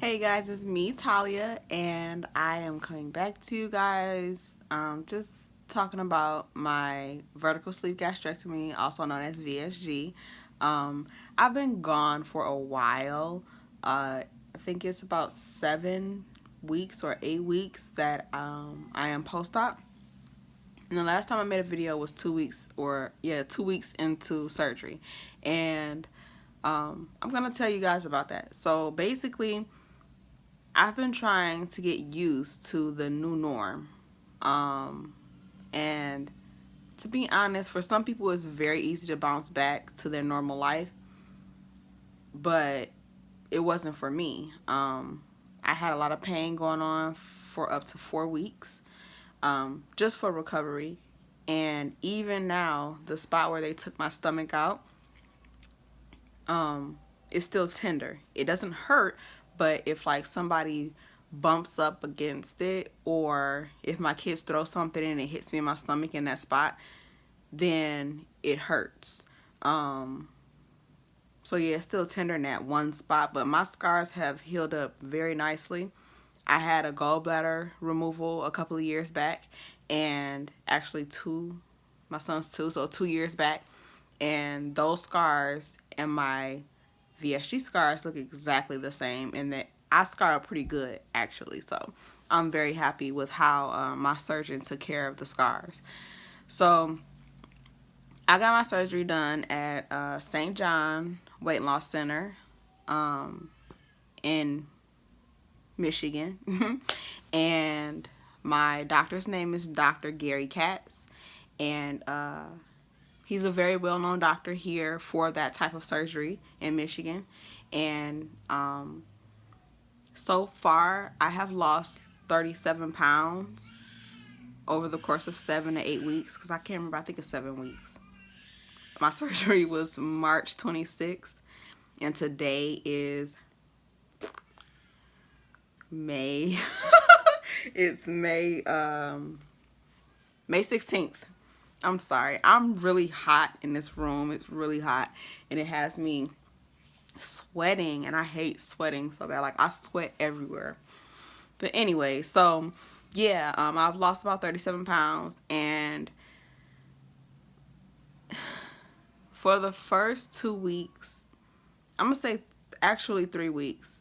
Hey guys, it's me, Talia, and I am coming back to you guys just talking about my vertical sleeve gastrectomy, also known as VSG. I've been gone for a while. I think it's about 7 weeks or 8 weeks that I am post-op. And the last time I made a video was 2 weeks, or yeah, 2 weeks into surgery. And I'm going to tell you guys about that. So basically, I've been trying to get used to the new norm. And to be honest, for some people it's very easy to bounce back to their normal life, but it wasn't for me. I had a lot of pain going on for up to 4 weeks, just for recovery. And even now, the spot where they took my stomach out, is still tender. It doesn't hurt, but if like somebody bumps up against it, or if my kids throw something and it hits me in my stomach in that spot, then it hurts. So yeah, it's still tender in that one spot, but my scars have healed up very nicely. I had a gallbladder removal a couple of years back, and actually my son's two, so 2 years back, and those scars and my VSG scars look exactly the same, and that I scar up pretty good actually. So I'm very happy with how my surgeon took care of the scars. So I got my surgery done at St. John Weight Loss Center in Michigan. And my doctor's name is Dr. Gary Katz, and he's a very well-known doctor here for that type of surgery in Michigan. And so far, I have lost 37 pounds over the course of 7 to 8 weeks, because I can't remember, I think it's 7 weeks. My surgery was March 26th, and today is May. It's May 16th. I'm sorry. I'm really hot in this room. It's really hot, and it has me sweating, and I hate sweating so bad. Like, I sweat everywhere. But anyway, so yeah, I've lost about 37 pounds, and for the first 2 weeks, I'm gonna say actually 3 weeks,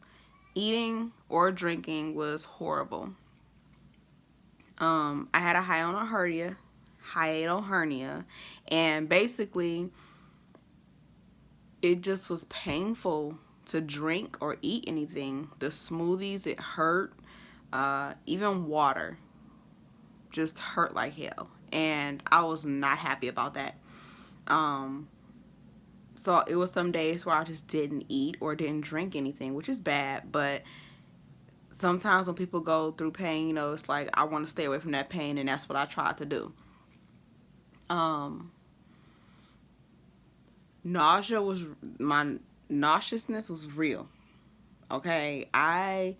eating or drinking was horrible. I had a hiatal hernia, and basically it just was painful to drink or eat anything. The smoothies, it hurt. Even water just hurt like hell, and I was not happy about that. So it was some days where I just didn't eat or didn't drink anything, which is bad, but sometimes when people go through pain, you know, it's like I want to stay away from that pain, and that's what I tried to do. My nauseousness was real. Okay, I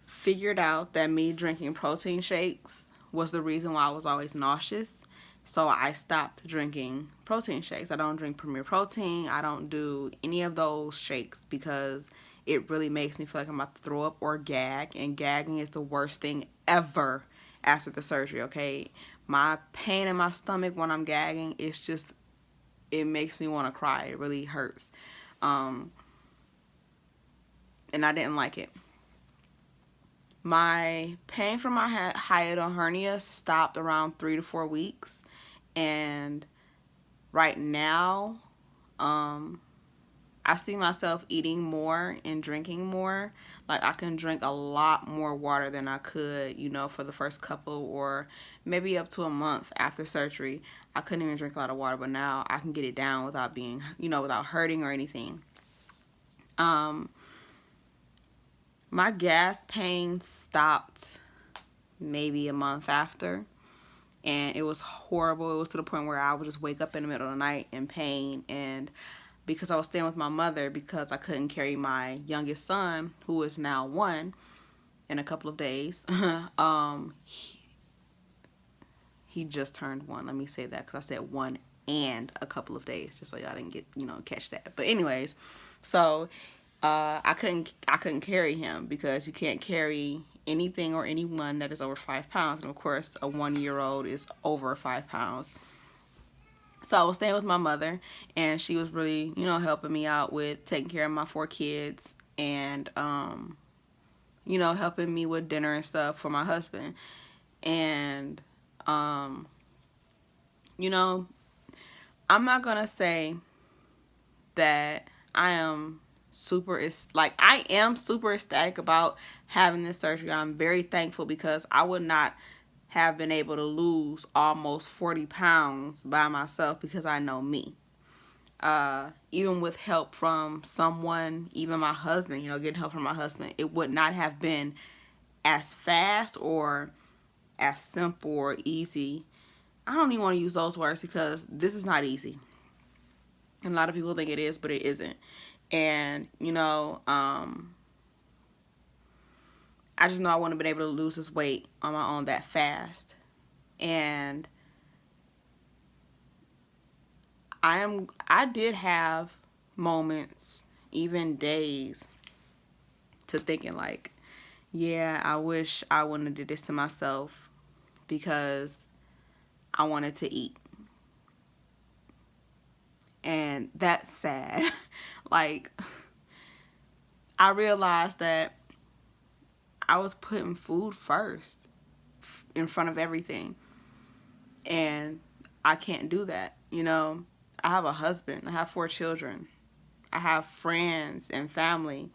figured out that me drinking protein shakes was the reason why I was always nauseous. So I stopped drinking protein shakes. I don't drink Premier Protein. I don't do any of those shakes because it really makes me feel like I'm about to throw up or gag. And gagging is the worst thing ever after the surgery, okay? My pain in my stomach when I'm gagging, it makes me want to cry. It really hurts. And I didn't like it. My pain from my hiatal hernia stopped around 3 to 4 weeks, and right now, I see myself eating more and drinking more. Like, I can drink a lot more water than I could, you know, for the first couple or maybe up to a month after surgery. I couldn't even drink a lot of water, but now I can get it down without being, you know, without hurting or anything. My gas pain stopped maybe a month after, and it was horrible. It was to the point where I would just wake up in the middle of the night in pain, and because I was staying with my mother, because I couldn't carry my youngest son, who is now 1 in a couple of days. He just turned 1. Let me say that, because I said 1 and a couple of days, just so y'all didn't get, catch that. But anyways, so I couldn't carry him because you can't carry anything or anyone that is over 5 pounds, and of course a 1 year old is over 5 pounds. So I was staying with my mother, and she was really, helping me out with taking care of my 4 kids, and helping me with dinner and stuff for my husband. And you know, I'm not gonna say that I am super ecstatic about having this surgery. I'm very thankful because I would not have been able to lose almost 40 pounds by myself because I know me. Even with help from someone, even my husband, getting help from my husband, it would not have been as fast or as simple or easy. I don't even want to use those words because this is not easy. And a lot of people think it is, but it isn't. And, I just know I wouldn't have been able to lose this weight on my own that fast. And I did have moments, even days, to thinking like, yeah, I wish I wouldn't have did this to myself because I wanted to eat. And that's sad. Like, I realized that I was putting food first in front of everything. And I can't do that. I have a husband. I have 4 children. I have friends and family.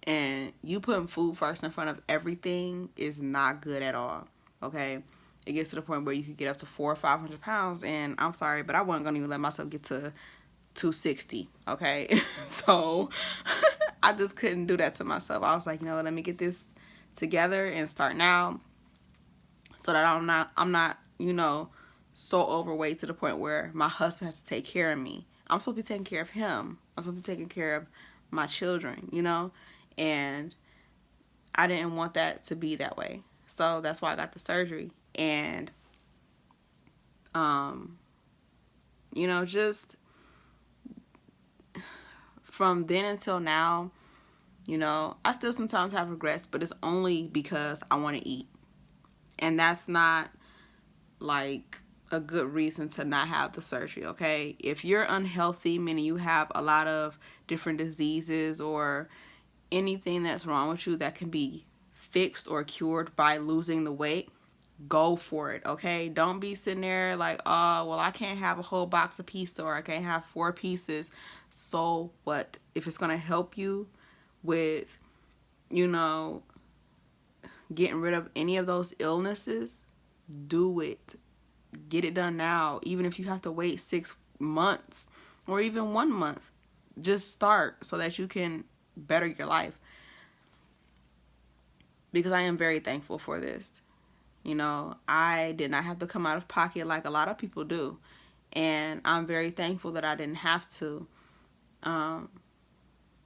And you putting food first in front of everything is not good at all. Okay? It gets to the point where you could get up to 400 or 500 pounds. And I'm sorry, but I wasn't going to even let myself get to 260. Okay? So I just couldn't do that to myself. I was like, let me get this together and start now so that I'm not, so overweight to the point where my husband has to take care of me. I'm supposed to be taking care of him. I'm supposed to be taking care of my children, and I didn't want that to be that way. So that's why I got the surgery. And, just from then until now, I still sometimes have regrets, but it's only because I want to eat. And that's not like a good reason to not have the surgery, okay? If you're unhealthy, meaning you have a lot of different diseases or anything that's wrong with you that can be fixed or cured by losing the weight, go for it, okay? Don't be sitting there like, oh, well, I can't have a whole box of pizza or I can't have 4 pieces. So what? If it's going to help you with, getting rid of any of those illnesses, do it. Get it done now. Even if you have to wait 6 months or even 1 month, just start so that you can better your life. Because I am very thankful for this. I did not have to come out of pocket like a lot of people do. And I'm very thankful that I didn't have to. And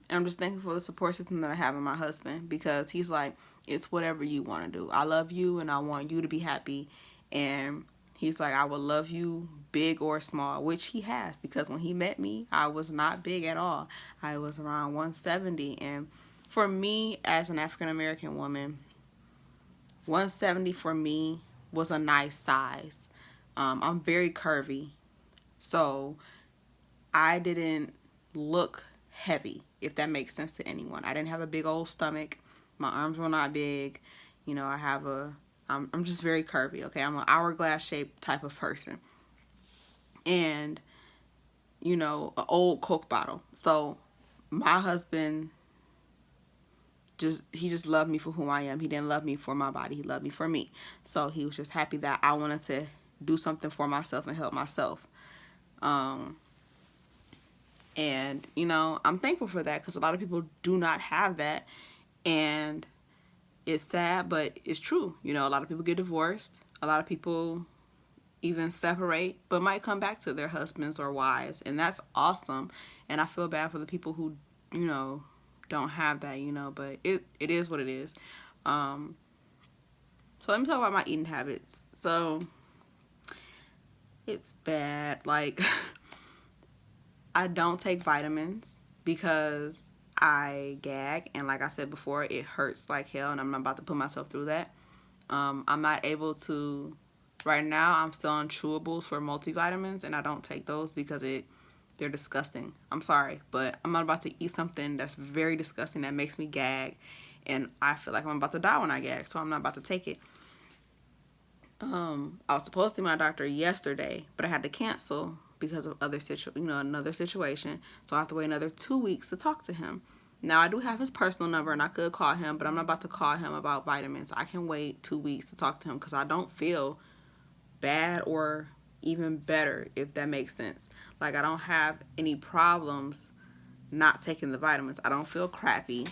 I'm just thankful for the support system that I have in my husband, because he's like, it's whatever you want to do. I love you and I want you to be happy. And he's like, I will love you big or small, which he has, because when he met me, I was not big at all. I was around 170. And for me, as an African American woman, 170 for me was a nice size. I'm very curvy, so I didn't look heavy, if that makes sense to anyone. I didn't have a big old stomach. My arms were not big. I'm just very curvy, okay? I'm an hourglass shaped type of person. And, an old Coke bottle. So my husband, he just loved me for who I am. He didn't love me for my body. He loved me for me. So he was just happy that I wanted to do something for myself and help myself. And, I'm thankful for that, because a lot of people do not have that. And it's sad, but it's true. A lot of people get divorced. A lot of people even separate, but might come back to their husbands or wives. And that's awesome. And I feel bad for the people who, don't have that, but it is what it is. So let me talk about my eating habits. So it's bad. Like, I don't take vitamins because I gag, and like I said before, it hurts like hell, and I'm not about to put myself through that. I'm not able to, right now I'm still on chewables for multivitamins, and I don't take those because they're disgusting. I'm sorry, but I'm not about to eat something that's very disgusting that makes me gag, and I feel like I'm about to die when I gag, so I'm not about to take it. I was supposed to see my doctor yesterday, but I had to cancel because of another situation. So I have to wait another 2 weeks to talk to him. Now I do have his personal number, and I could call him, but I'm not about to call him about vitamins. I can wait 2 weeks to talk to him because I don't feel bad or even better, if that makes sense. Like, I don't have any problems not taking the vitamins. I don't feel crappy.